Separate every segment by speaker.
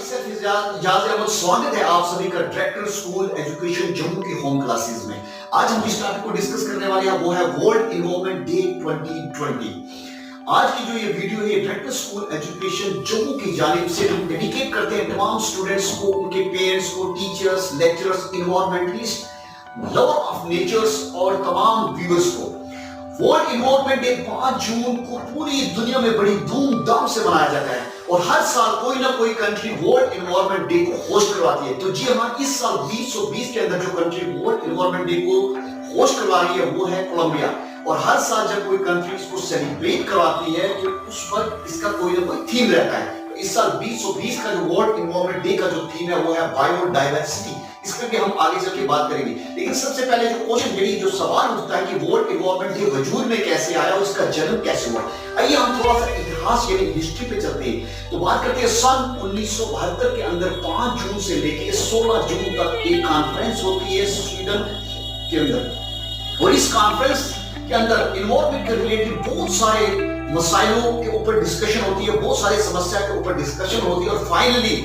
Speaker 1: myself Ijaz Ahmad, स्वागत है आप सभी का डायरेक्टर स्कूल एजुकेशन जम्मू के होम क्लासेस में। आज हम जिस टॉपिक को डिस्कस करने वाले हैं वो है वर्ल्ड एनवायरनमेंट डे 2020। आज की जो ये वीडियो है डायरेक्टर स्कूल एजुकेशन जम्मू की जानिब से हम डेडिकेट करते हैं तमाम स्टूडेंट्स को, उनके पेरेंट्स को, teachers, lecturers, environmentalist, lover of natures और तमाम व्यूअर्स को। वर्ल्ड एनवायरनमेंट डे 5 जून को पूरी दुनिया में बड़ी धूमधाम से मनाया जाता है और हर साल कोई ना कोई कंट्री वर्ल्ड एनवायरनमेंट डे को होस्ट करवाती है। तो जी हमारे इस साल 2020 के अंदर जो कंट्री वर्ल्ड एनवायरनमेंट डे को होस्ट करवा रही है वो है कोलंबिया। और हर साल जब कोई कंट्री इसको सेलिब्रेट करवाती है तो उस वक्त इसका कोई ना कोई थीम रहता है। तो इस साल 2020 का जो वर्ल्ड एनवायरनमेंट डे का जो थीम है वो है बायोडाइवर्सिटी। इस पर भी हम आगे चल के बात करेंगे, लेकिन सबसे पहले जो क्वेश्चन जो सवाल उठता है कि वर्ल्ड एनवायरनमेंट डे वजूद में कैसे आया, उसका जन्म कैसे हुआ। आइए हम थोड़ा सा इतिहास यानी हिस्ट्री पे चलते हैं। तो बात करते हैं सन 1972 के अंदर 5 जून से लेकर 16 जून तक एक कॉन्फ्रेंस होती है स्वीडन के अंदर, और इस कॉन्फ्रेंस के अंदर एनवायरनमेंट के रिलेटेड बहुत सारे मसाइलों के ऊपर डिस्कशन होती है, बहुत सारी समस्या के ऊपर डिस्कशन होती है और फाइनली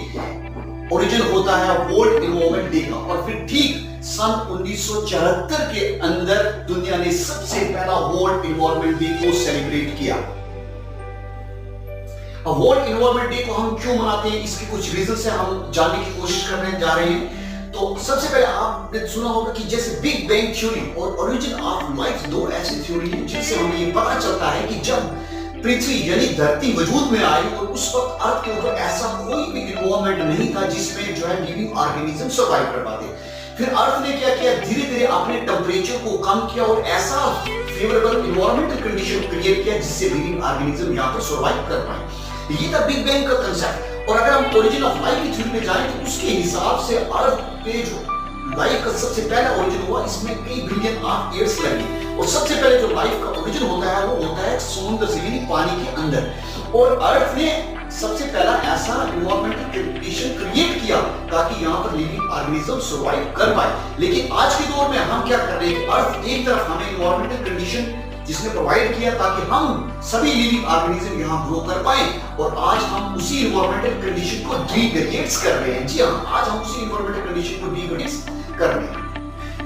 Speaker 1: ओरिजिन होता है वर्ल्ड एनवायरनमेंट डे का। और फिर ठीक सन 1974 के अंदर दुनिया ने सबसे पहला वर्ल्ड एनवायरनमेंट डे को सेलिब्रेट किया। अब वर्ल्ड एनवायरनमेंट डे को हम क्यों मनाते हैं, इसके कुछ रीजन से हम जानने की कोशिश करने जा रहे हैं। तो सबसे पहले आपने सुना होगा कि जैसे बिग बैंग थ्योरी और ओरिजिन ऑफ लाइफ दो ऐसी थ्योरी हैं जिनसे हमें ये पता चलता है कि जब पृथ्वी यानी धरती वजूद में आई और उस वक्त अर्थ के ऊपर ऐसा कोई भी एनवायरनमेंट नहीं था जिसमें जो है लिविंग ऑर्गेनिज्म सर्वाइव कर पाते। फिर अर्थ ने क्या किया, धीरे धीरे अपने टेंपरेचर को कम किया और ऐसा फेवरेबल एनवायरमेंटल कंडीशन क्रिएट किया जिससे लिविंग ऑर्गेनिज्म यहाँ पर सर्वाइव कर पाए। ये था बिग बैंग का कंसेप्ट। और अगर हम ओरिजिन ऑफ लाइफ की थ्योरी में जाएं तो उसके हिसाब से अर्थ पे जो लाइफ का सबसे पहला ओरिजिन हुआ, इसमें कई बिलियन ऑफ ईयर्स लगे। और सबसे पहले जो लाइफ का ओरिजिन होता है वो होता है समुद्र से यानी पानी के अंदर। और अर्थ ने सबसे पहला ऐसा एनवायरमेंटल कंडीशन क्रिएट किया ताकि यहाँ पर लिविंग ऑर्गेनिज्म सर्वाइव कर पाए। लेकिन आज के दौर में हम क्या कर रहे हैं कि अर्थ एक तरफ हमें एनवायरमेंटल कंडीशन जिसने प्रोवाइड किया ताकि हम सभी लिविंग ऑर्गेनिज्म यहाँ ग्रो कर पाए, और आज हम उसी एनवायरमेंटल कंडीशन को डिग्रेड्स कर रहे हैं। जी हाँ, आज हम उसी एनवायरमेंटल कंडीशन को डिग्रेड्स कर रहे हैं।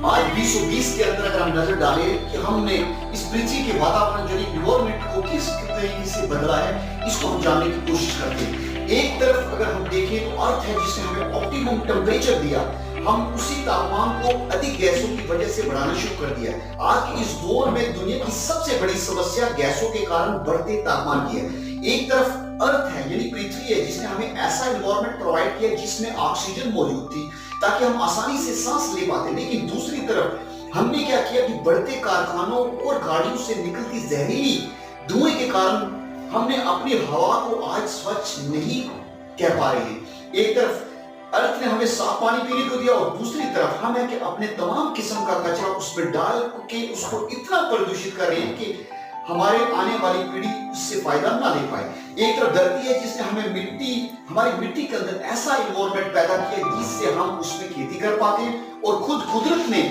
Speaker 1: आज 2020 के अंदर अगर हम नजर डालें कि हमने इस पृथ्वी के वातावरण जो एनवायरमेंट को किस तरीके से बदला है, इसको हम जानने की कोशिश करते हैं। एक तरफ अगर हम देखें तो अर्थ है जिसने हमें ऑप्टिमम टेम्परेचर दिया, हम उसी तापमान को अधिक गैसों की वजह से बढ़ाना शुरू कर दिया। आज के इस दौर में दुनिया की सबसे बड़ी समस्या गैसों के कारण बढ़ते तापमान की है। एक तरफ अर्थ है यानी पृथ्वी है जिसने हमें ऐसा एनवायरनमेंट प्रोवाइड किया जिसमें ऑक्सीजन मौजूद थी ताकि हम आसानी से सांस ले पाते। लेकिन दूसरी तरफ हमने क्या किया कि बढ़ते कारखानों और गाड़ियों से निकलती जहरीली धुएं के कारण हमने अपनी हवा को आज स्वच्छ नहीं कह पा रहे हैं। एक तरफ अर्थ ने हमें साफ पानी पीने को दिया और दूसरी तरफ हम है कि अपने तमाम किस्म का कचरा उसमें डाल के उसको इतना प्रदूषित कर रहे हैं कि हमारे आने वाली पीढ़ी उससे फायदा ना ले पाए। एक तरफ धरती है जिसने हमें हमारी मिट्टी के अंदर ऐसा एनवायरनमेंट पैदा किया जिससे हम उसमें खेती कर पाते हैं, और खुद कुदरत ने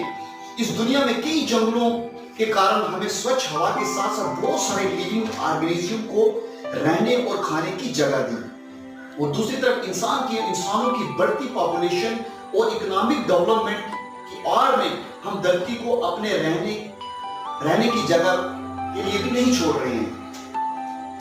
Speaker 1: इस दुनिया में कई जंगलों के कारण हमें स्वच्छ हवा के साथ साथ बहुत सारे लिविंग ऑर्गेनिज्म को रहने और खाने की जगह दी। और दूसरी तरफ इंसानों की बढ़ती पॉपुलेशन और इकोनॉमिक डेवलपमेंट की आड़ में हम धरती को अपने रहने की जगह के लिए भी नहीं छोड़ रहे हैं।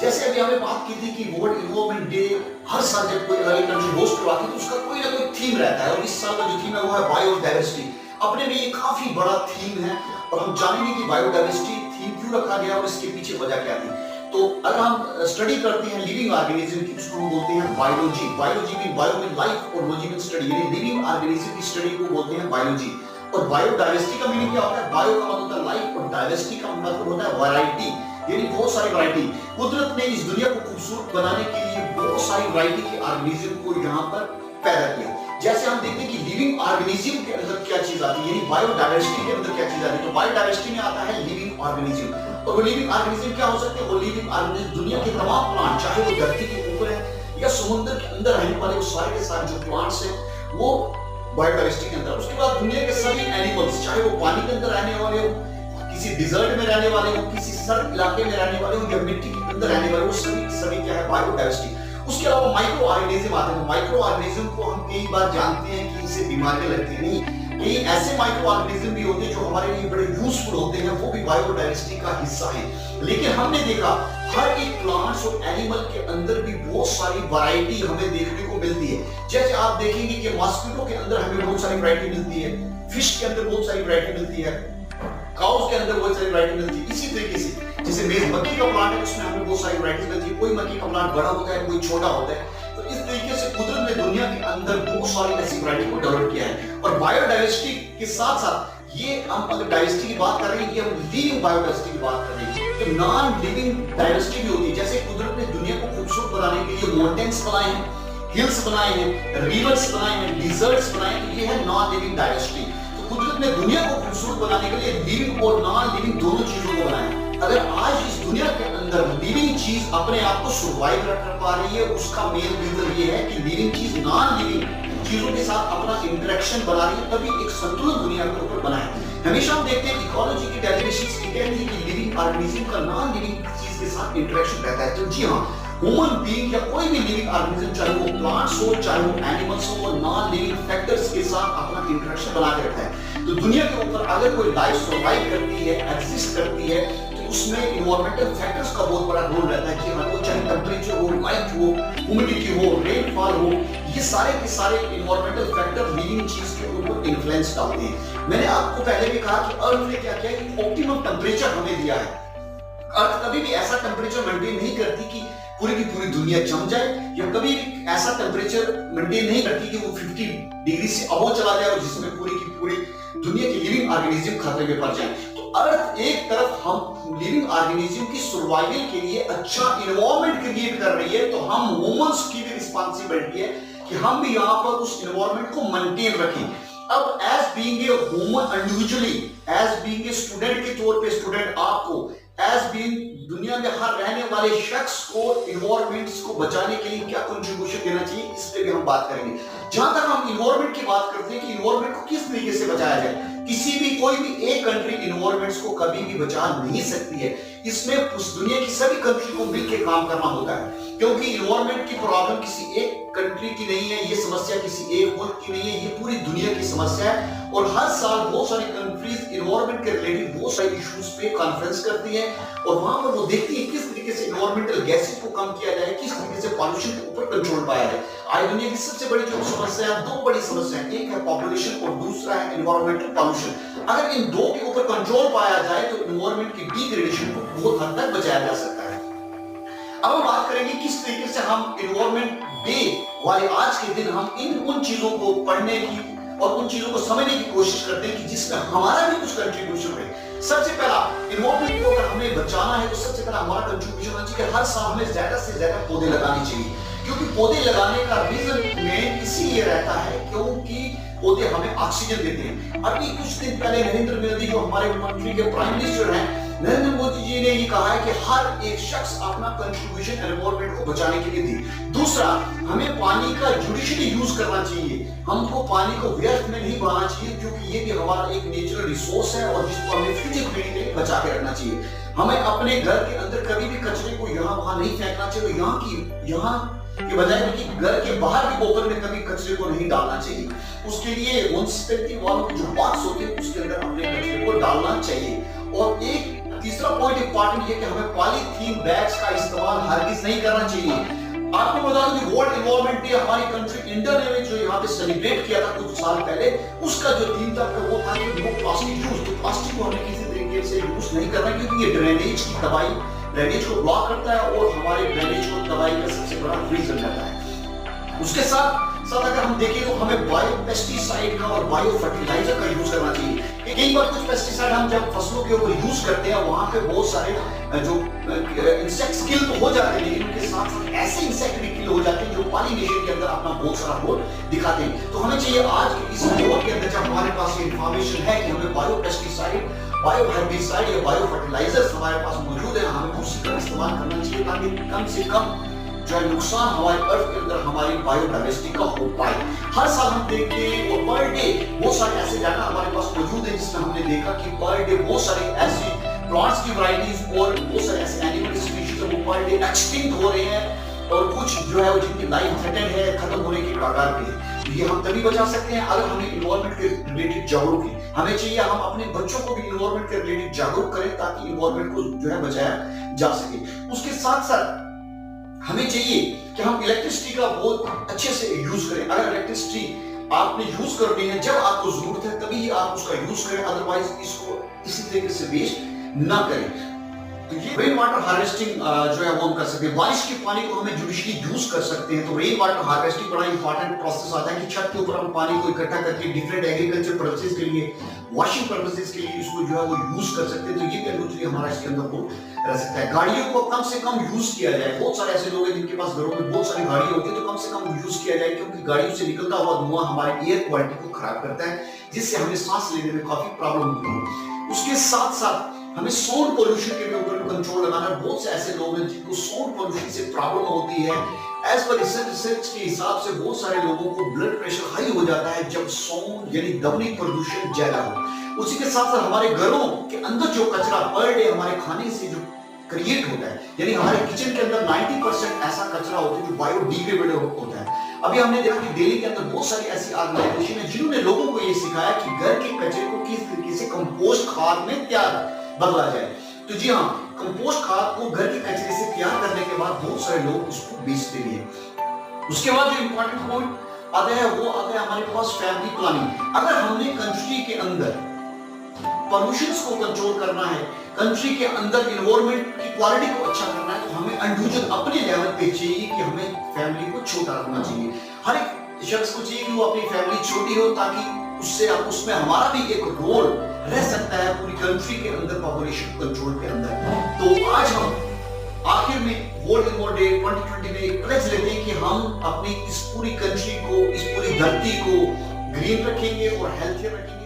Speaker 1: जैसे अभी हमने बात की थी कि वर्ल्ड एनवायरनमेंट डे हर साल जब कोई अलग कंट्री होस्ट करवाती है तो उसका कोई ना कोई थीम रहता है, और इस साल का जो थीम है वो है बायोडाइवर्सिटी। अपने में ये काफी बड़ा थीम है और हम जानेंगे कि बायोडाइवर्सिटी थीम क्यों रखा गया और इसके पीछे वजह क्या थी। तो अगर हम स्टडी करते हैं लिविंग ऑर्गेनिज्म की, उसको हम बोलते हैं बायोलॉजी। बायोलॉजी में बायो में लाइफ और लॉजी में स्टडी, यानी लिविंग ऑर्गेनिज्म की स्टडी को बोलते हैं बायोलॉजी। और बायोडाइवर्सिटी का मीनिंग क्या होता है, बायो का मतलब होता है लाइफ और डाइवर्सिटी का मतलब होता है वैरायटी, यानी बहुत सारी वैरायटी। कुदरत ने इस दुनिया को खूबसूरत बनाने के लिए बहुत सारी वैरायटी के ऑर्गेनिज्म को यहाँ पर पैदा किया। जैसे हम देखते हैं कि लिविंग ऑर्गेनिज्म के अंदर क्या चीज आती है, यानी बायोडाइवर्सिटी के अंदर क्या चीज आती है। तो बायोडाइवर्सिटी में आता है लिविंग ऑर्गेनिज्म। और वो लिविंग ऑर्गेनिज्म क्या हो सकते हैं, वो लिविंग ऑर्गेनिज्म दुनिया के तमाम प्लांट, चाहे वो धरती के ऊपर है या समुद्र के अंदर रहने वाले वो सारे के सारे जो प्लांट्स हैं वो बायोडाइवर्सिटी के अंदर। उसके बाद दुनिया के सभी एनिमल्स, चाहे वो पानी के अंदर रहने वाले हो, किसी डिजर्ट में रहने वाले हो, किसी सर्द इलाके में रहने वाले हो या मिट्टी के अंदर रहने वाले हो, सभी क्या है बायोडाइवर्सिटी। उसके अलावा माइक्रो ऑर्गेनिज्म आते हैं। माइक्रो ऑर्गेनिज्म को हम कई बार जानते हैं कि इससे बीमारियां लगती नहीं, कई ऐसे माइक्रो ऑर्गेनिज्म भी होते हैं जो हमारे लिए बड़े यूजफुल होते हैं, वो भी बायोडाइवर्सिटी का हिस्सा है। लेकिन हमने देखा हर एक प्लांट्स और एनिमल के अंदर भी बहुत सारी वैरायटी हमें देखने को मिलती है। जैसे आप देखेंगे कि मॉस्किटो के अंदर हमें बहुत सारी वैरायटी मिलती है, फिश के अंदर बहुत सारी वैरायटी मिलती है, काउस के अंदर बहुत सारी वैरायटी मिलती है। इसी तरीके से जैसे मेज मक्खी का प्लांट है, उसमें हमें बहुत सारी वैरायटी मिलती है। कोई मक्खी का प्लांट बड़ा होता है, कोई छोटा होता है। तो इस तरीके से कुदरत ने दुनिया के अंदर बहुत सारी ऐसी वैरायटी को डेवलप किया है। और बायोडाइवर्सिटी के साथ साथ ये हम अगर डाइवर्सिटी की बात कर रहे हैं, ये हम लिविंग बायोडाइवर्सिटी की बात कर रहे हैं, तो नॉन लिविंग डाइवर्सिटी भी होती है। जैसे कुदरत ने दुनिया को खूबसूरत बनाने के लिए माउंटेन्स बनाए हैं, हिल्स बनाए हैं, रिवर्स बनाए हैं, डिजर्ट्स बनाए हैं, ये है नॉन लिविंग डाइवर्सिटी। तो कुदरत ने दुनिया को खूबसूरत बनाने के लिए लिविंग और नॉन लिविंग दोनों चीजों को बनाया। अगर आज इस दुनिया के अंदर लिविंग चीज अपने आप को सर्वाइव कर पा रही है, उसका मेन रीजन ये है कि लिविंग चीज नॉन लिविंग चीजों के साथ अपना इंटरेक्शन बना रही है, तभी एक संतुलन दुनिया के ऊपर बना है। हमेशा हम देखते हैं इकोलॉजी की डेफिनेशंस ये कहती है कि लिविंग ऑर्गेनिज्म का नॉन लिविंग चीज के साथ इंटरेक्शन रहता है। तो जी हाँ, ह्यूमन बीइंग या कोई भी लिविंग ऑर्गेनिज्म, चाहे वो प्लांट्स हो चाहे वो एनिमल्स हो, वो नॉन लिविंग फैक्टर्स के साथ अपना इंटरेक्शन बना के रखता है। तो दुनिया के ऊपर अगर कोई लाइफ सर्वाइव करती है, एग्जिस्ट करती है, तो उसमें इन्वायरमेंटल फैक्टर्स का बहुत बड़ा रोल रहता है कि वो चाहे टेम्परेचर हो, लाइट हो, ह्यूमिडिटी हो, रेनफॉल हो, ये सारे के सारे इन्वायरमेंटल फैक्टर लिविंग चीज के ऊपर इन्फ्लुएंस डालते हैं। मैंने आपको पहले भी कहा कि अर्थ ने क्या किया कि ऑप्टिमम टेम्परेचर हमें दिया है। अर्थ कभी भी ऐसा टेम्परेचर मेंटेन नहीं करती कि पूरी की पूरी दुनिया जम जाए, या कभी भी ऐसा टेम्परेचर मेंटेन नहीं करती कि वो 50 डिग्री से अबव चला जाए और जिसमें पूरी की पूरी दुनिया के लिविंग ऑर्गेनिज्म खतरे में पड़ जाए। तो अर्थ एक तरफ हम लिविंग ऑर्गेनिज्म की सर्वाइवल के लिए अच्छा इन्वायरमेंट क्रिएट कर रही है, तो हम ह्यूमंस की भी रिस्पांसिबिलिटी है कि हम भी यहाँ पर उस इन्वायरमेंट को मेंटेन रखें। अब as being a human individually, as being a student के तौर पे स्टूडेंट आपको, एज बीइंग दुनिया में हर रहने वाले शख्स को इन्वायरमेंट्स को बचाने के लिए क्या कंट्रीब्यूशन देना चाहिए, इस पे भी हम बात करेंगे। जहां तक हम इन्वायरमेंट की बात करते हैं कि इन्वायरमेंट को किस तरीके से बचाया जाए, किसी भी कोई भी एक कंट्री इन्वायरमेंट्स को कभी भी बचा नहीं सकती है। इसमें उस दुनिया की सभी कंट्री को मिलकर काम करना होता है, क्योंकि इन्वायरमेंट की प्रॉब्लम किसी एक कंट्री की नहीं है, ये समस्या किसी एक मुल्क की नहीं है, ये पूरी दुनिया की समस्या है। और हर साल बहुत सारी कंट्रीज इन्वायरमेंट के रिलेटेड बहुत सारे इश्यूज पे कॉन्फ्रेंस करती है, और वहां पर वो देखती है किस तरीके से इन्वायरमेंटल गैसेस को कम किया जाए, किस तरीके से पॉल्यूशन के ऊपर कंट्रोल पाया जाए। आज दुनिया की सबसे बड़ी जो समस्या है, दो बड़ी समस्या है, एक है पॉपुलेशन और दूसरा है इन्वायरमेंटल पॉल्यूशन। अगर इन दो के ऊपर कंट्रोल पाया जाए तो इन्वायरमेंट की डिग्रेडेशन को बहुत हद तक बचाया जा सकता है। अब हम बात करेंगे किस तरीके से हम इन्वायरमेंट डे वाले आज के दिन हम उन चीजों को पढ़ने की और उन चीजों को समझने की कोशिश करते हैं कि जिसमें हमारा भी कुछ कंट्रीब्यूशन है। सबसे पहला, इन्वायरमेंट को अगर हमें बचाना है तो सबसे पहला हमारा कंट्रीब्यूशन होना चाहिए कि हर साल हमें ज्यादा से ज्यादा पौधे लगाने चाहिए, क्योंकि पौधे लगाने का रीजन में इसीलिए रहता है क्योंकि पौधे हमें ऑक्सीजन देते हैं। अभी कुछ दिन पहले नरेंद्र मोदी जो हमारे कंट्री के प्राइम मिनिस्टर हैं, नरेंद्र मोदी जी ने ये कहा है कि हर एक शख्स अपना कंट्रीब्यूशन एनवायरनमेंट को बचाने के लिए दे। दूसरा, हमें पानी का जुडिशली यूज करना चाहिए, हमको पानी को व्यर्थ में नहीं बहाना चाहिए, क्योंकि ये भी हमारा एक नेचुरल रिसोर्स है और जिसको हमें फ्यूचर पीढ़ी के लिए बचा के रखना चाहिए। हमें अपने घर के अंदर कभी भी कचरे को यहाँ वहां नहीं फेंकना चाहिए, यहाँ के बजाय कि घर के बाहर भी ओपन में कभी कचरे को नहीं डालना चाहिए। उसके लिए म्युनिसिपैलिटी वालों की जो बॉक्स होते हैं उसके अंदर अपने कचरे को डालना चाहिए। और एक तीसरा पॉइंट इंपॉर्टेंट ये कि हमें पॉलीथीन बैग्स का इस्तेमाल हरगिज नहीं करना चाहिए। आपको बता दूं कि वर्ल्ड एनवायरनमेंट डे हमारी कंट्री इंडिया ने जो यहाँ पे सेलिब्रेट किया था कुछ साल पहले, उसका जो थीम था वो था कि नो प्लास्टिक यूज। तो प्लास्टिक को हमें किसी तरीके से यूज नहीं करना, क्योंकि ये ड्रेनेज की तबाही, ड्रेनेज को ब्लॉक करता है और हमारे ड्रेनेज को तबाही का सबसे बड़ा रीजन रहता है। उसके साथ साथ अगर हम देखें तो हमें बायो पेस्टिसाइड का और बायो फर्टिलाइजर का यूज करना चाहिए। कई बार कुछ पेस्टिसाइड हम जब फसलों के ऊपर यूज करते हैं वहां पे बहुत सारे जो इंसेक्ट्स किल तो हो जाते हैं, लेकिन उनके साथ साथ ऐसे इंसेक्ट भी किल हो जाते हैं जो पॉलिनेशन के अंदर अपना बहुत सारा रोल दिखाते हैं। तो हमें चाहिए आज के इस दौर के अंदर जब हमारे पास ये इंफॉर्मेशन है कि हमें बायो पेस्टिसाइड, बायो हेर्बिसाइड या बायो फर्टिलाइजर्स हमारे पास मौजूद है, हमें उसी का इस्तेमाल करना चाहिए ताकि कम से कम जो नुकसान हमारे अर्थ के अंदर हमारी बायोडाइवर्सिटी का हो पाए। हर साल हम देखते हैं और पर डे बहुत सारे ऐसे डाटा हमारे पास मौजूद है जिसमें हमने देखा कि पर डे बहुत सारे ऐसी प्लांट्स की वैरायटीज और बहुत सारे ऐसे एनिमल स्पीशीज वो पर डे एक्सटिंक्ट हो रहे हैं। और कुछ जो है वो जिनकी लाइफ थ्रेटेंड है, खत्म होने की कगार पे है। ये हम तभी बचा सकते हैं अगर हमें इन्वायरमेंट के रिलेटेड जागरूक हैं। हमें चाहिए हम अपने बच्चों को भी इन्वायरमेंट के रिलेटेड जागरूक करें ताकि इन्वायरमेंट को जो है बचाया जा सके। उसके साथ साथ हमें चाहिए कि हम इलेक्ट्रिसिटी का बहुत अच्छे से यूज करें। अगर इलेक्ट्रिसिटी आपने यूज करनी है जब आपको जरूरत है तभी आप उसका यूज करें, अदरवाइज इसको इसी तरीके से वेस्ट ना करें। तो ये रेन वाटर हार्वेस्टिंग जो है वो हम कर सकते हैं। बारिश के पानी को हमें जुडिशली यूज कर सकते हैं। तो रेन वाटर हार्वेस्टिंग बड़ा इंपॉर्टेंट प्रोसेस आता है कि छत के ऊपर हम पानी को इकट्ठा करके डिफरेंट एग्रीकल्चर पर्पसेस के लिए, वॉशिंग पर्पसेस के लिए इसको जो है वो यूज कर सकते हैं। तो ये भी एक्चुअली हमारा इसके अंदर वो रह सकता है। गाड़ियों को कम से कम यूज किया जाए। बहुत सारे ऐसे लोग हैं जिनके पास घरों में बहुत सारी गाड़ी होती है, तो कम से कम यूज किया जाए क्योंकि गाड़ियों से निकलता हुआ धुआं हमारे एयर क्वालिटी को खराब करता है, जिससे हमें सांस लेने में काफी प्रॉब्लम होती है। उसके साथ साथ हमें साउंड पोल्यूशन के भी ऊपर कंट्रोल लगाना है। बहुत से ऐसे लोग हैं जिनको साउंड पोल्यूशन से प्रॉब्लम होती है। एज पर रिसर्च के हिसाब से बहुत सारे लोगों को ब्लड प्रेशर हाई हो जाता है जब साउंड यानी ध्वनि प्रदूषण ज्यादा हो। उसी के साथ साथ हमारे घरों के अंदर जो कचरा पर डे हमारे खाने से जो क्रिएट होता है, यानी हमारे किचन के अंदर 90% ऐसा कचरा होता है जो बायोडिग्रेडेबल होता है। अभी हमने देखा कि दिल्ली के अंदर बहुत सारी ऐसी ऑर्गेनाइजेशन है जिन्होंने लोगों को ये सिखाया कि घर के कचरे को किस तरीके से कंपोस्ट खाद में बदला जाए। तो जी हाँ, कंपोस्ट खाद को घर के कचरे से तैयार करने के बाद बहुत सारे लोग उसको बेचते भी हैं। उसके बाद जो इंपॉर्टेंट पॉइंट आता है वो आता है हमारे पास फैमिली प्लानिंग। अगर हमने कंट्री के अंदर पॉल्यूशन को कंट्रोल करना है, कंट्री के अंदर एनवायरनमेंट की क्वालिटी को अच्छा करना है, तो हमें इंडिविजुअल अपने लेवल पे चाहिए कि हमें फैमिली को छोटा रखना चाहिए। हर एक शख्स को चाहिए कि वो अपनी फैमिली छोटी हो ताकि उसमें हमारा भी एक रोल रह सकता है पूरी कंट्री के अंदर पॉपुलेशन कंट्रोल के अंदर। तो आज हम आखिर में वर्ल्ड एनवायरनमेंट डे 2020 में एक प्लेज लेते हैं कि हम अपनी इस पूरी कंट्री को, इस पूरी धरती को ग्रीन रखेंगे और हेल्थी रखेंगे।